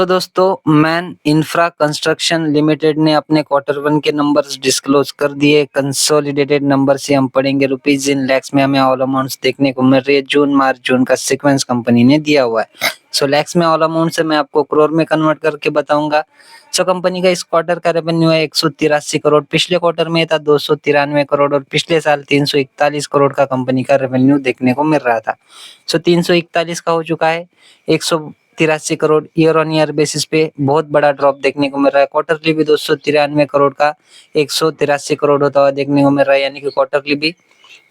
तो दोस्तों man infra construction limited ने अपने क्वार्टर वन के नंबर्स डिस्क्लोज कर दिए। कंसोलिडेटेड नंबर से हम पढ़ेंगे रुपीज इन लैक्स में हमें ऑल अमाउंट्स देखने को मिल रही है। जून मार्च जून का सीक्वेंस कंपनी ने दिया हुआ है। सो लैक्स में ऑल अमाउंट से मैं आपको करोड़ में कन्वर्ट करके बताऊंगा। सो कंपनी का इस क्वार्टर का रेवेन्यू है 183 करोड़, पिछले क्वार्टर में था 293 करोड़ और पिछले साल 341 करोड़ का कंपनी का रेवेन्यू देखने को मिल रहा था। सो 341 का हो चुका है 183 crore. Year on year basis पे बहुत बड़ा ड्रॉप देखने को मिल रहा है। क्वार्टरली भी 293 करोड़ का 183 करोड़ होता हुआ देखने को मिल रहा है, यानी कि क्वार्टरली भी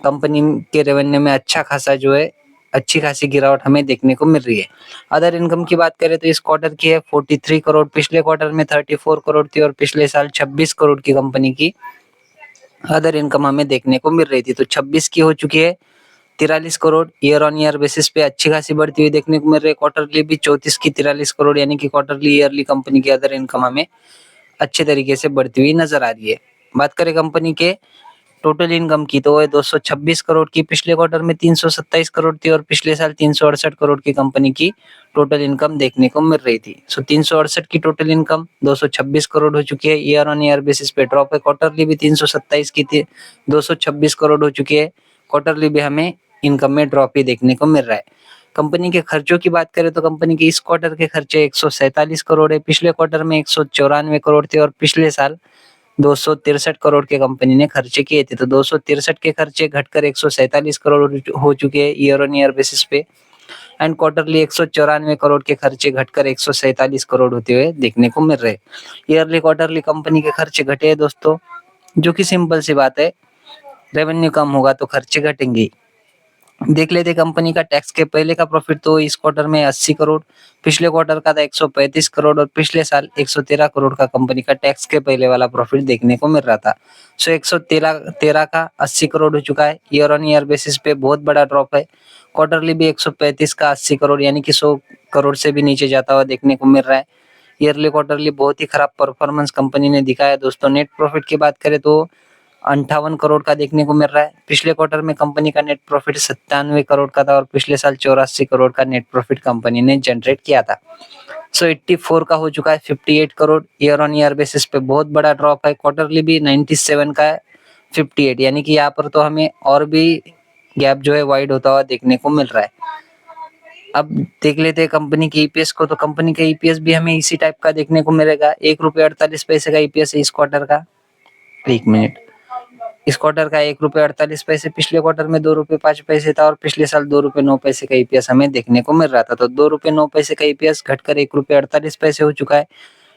कंपनी के रेवेन्यू में अच्छा खासा जो है अच्छी खासी गिरावट हमें देखने को मिल रही है। अदर इनकम की बात करें तो इस क्वार्टर की है 43 करोड़, पिछले क्वार्टर में 34 करोड़ थी और पिछले साल 26 करोड़ की कंपनी की अदर इनकम हमें देखने को मिल रही थी। तो 26 की हो चुकी है 43 crore. Year on year basis पे अच्छी खासी बढ़ती हुई देखने को मिल रही है। क्वार्टरली भी 34 की 43 करोड़, यानी कि क्वार्टरली ईयरली कंपनी की अदर इनकम हमें अच्छे तरीके से बढ़ती हुई नजर आ रही है। बात करें कंपनी के टोटल इनकम की तो वो 226 करोड़ की, पिछले क्वार्टर में 327 करोड़ थी और पिछले साल 368 करोड़ की कंपनी की टोटल इनकम देखने को मिल रही थी। सो 368 की टोटल इनकम 226 करोड़ हो चुकी है। ईयर ऑन ईयर बेसिस पे ड्रॉप है। क्वार्टरली भी 327 की थी 226 करोड़ हो चुकी है। क्वार्टरली भी हमें इनकम में ड्रॉप ही देखने को मिल रहा है। कंपनी के खर्चों की बात करें तो कंपनी के इस क्वार्टर के खर्चे 147 करोड़ है, पिछले क्वार्टर में 194 करोड़ थे और पिछले साल 263 करोड़ के कंपनी ने खर्चे किए थे। तो 263 के खर्चे घटकर 147 करोड़ हो चुके हैं ईयर ऑन ईयर बेसिस पे। एंड क्वार्टरली 194 करोड़ के खर्चे घटकर 147 करोड़ होते हुए देखने को मिल रहे हैं। ईयरली क्वार्टरली कंपनी के खर्चे घटे हैं दोस्तों, जो कि सिंपल सी बात है, रेवेन्यू कम होगा तो खर्चे घटेंगे। देख लेते कंपनी का टैक्स के पहले का प्रॉफिट तो इस क्वार्टर में 80 करोड़, पिछले क्वार्टर का था 135 करोड़ और पिछले साल 113 करोड़ का कंपनी का टैक्स के पहले वाला प्रॉफिट देखने को मिल रहा था। सो 113 का 80 करोड़ हो चुका है। ईयर ऑन ईयर बेसिस पे बहुत बड़ा ड्रॉप है। क्वार्टरली भी 135 का 80 करोड़, यानी कि 100 करोड़ से भी नीचे जाता हुआ देखने को मिल रहा है। ईयरली क्वार्टरली बहुत ही खराब परफॉर्मेंस कंपनी ने दिखाया दोस्तों। नेट प्रॉफिट की बात करें तो 58 करोड़ का देखने को मिल रहा है। पिछले क्वार्टर में कंपनी का नेट प्रॉफिट 97 करोड़ का था और पिछले साल 84 करोड़ का नेट प्रॉफिट कंपनी ने जनरेट किया था। सो 84 का हो चुका है 58 crore. Year on year basis पे बहुत बड़ा ड्रॉप है। क्वार्टरली भी 97 का है 58, यानी कि यहाँ पर तो हमें और भी गैप जो है वाइड होता हुआ देखने को मिल रहा है। अब देख लेते हैं कंपनी के ईपीएस को, तो कंपनी का ईपीएस भी हमें इसी टाइप का देखने को मिलेगा। 1 रुपये 48 पैसे का ईपीएस है इस क्वार्टर का। एक मिनट, इस क्वार्टर का 1 रुपये 48 पैसे, पिछले क्वार्टर में 2 रुपये 5 पैसे था और पिछले साल 2 रुपये 9 पैसे का ईपीएस हमें देखने को मिल रहा था। तो 2 रुपये 9 पैसे का ईपीएस घटकर 1 रुपये 48 पैसे हो चुका है।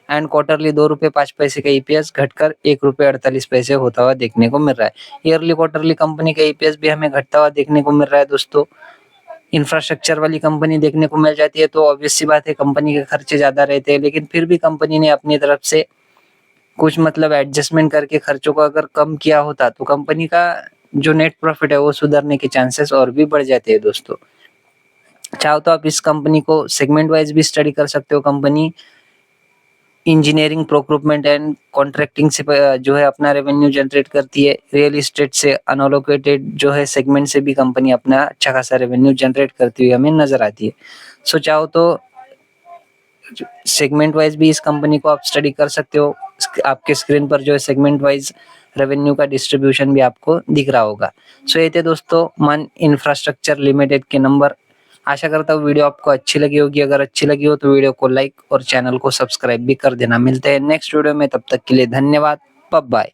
एंड क्वार्टरली 2 रुपये 5 पैसे का ईपीएस घटकर 1 रुपये 48 पैसे होता हुआ देखने को मिल रहा है। ईयरली क्वार्टरली कंपनी का ईपीएस भी हमें घटता हुआ देखने को मिल रहा है दोस्तों। इंफ्रास्ट्रक्चर वाली कंपनी देखने को मिल जाती है तो ऑब्वियस सी बात है कंपनी के खर्चे ज्यादा रहते हैं, लेकिन फिर भी कंपनी ने अपनी तरफ से कुछ मतलब एडजस्टमेंट करके खर्चों को अगर कम किया होता तो कंपनी का जो नेट प्रॉफिट है वो सुधरने के चांसेस और भी बढ़ जाते हैं दोस्तों। चाहो तो आप इस कंपनी को सेगमेंट वाइज भी स्टडी कर सकते हो। Company engineering, procurement and contracting से जो है अपना रेवेन्यू जनरेट करती है। रियल एस्टेट से अनअलोकेटेड जो है सेगमेंट से भी कंपनी अपना अच्छा खासा रेवेन्यू जनरेट करती हुई हमें नजर आती है। सो चाहो तो सेगमेंट वाइज भी इस कंपनी को आप स्टडी कर सकते हो। आपके स्क्रीन पर जो है सेगमेंट वाइज रेवेन्यू का डिस्ट्रीब्यूशन भी आपको दिख रहा होगा। सो ये थे दोस्तों मन इंफ्रास्ट्रक्चर लिमिटेड के नंबर। आशा करता हूँ वीडियो आपको अच्छी लगी होगी। अगर अच्छी लगी हो तो वीडियो को लाइक और चैनल को सब्सक्राइब भी कर देना। मिलते हैं नेक्स्ट वीडियो में, तब तक के लिए धन्यवाद। Bye bye.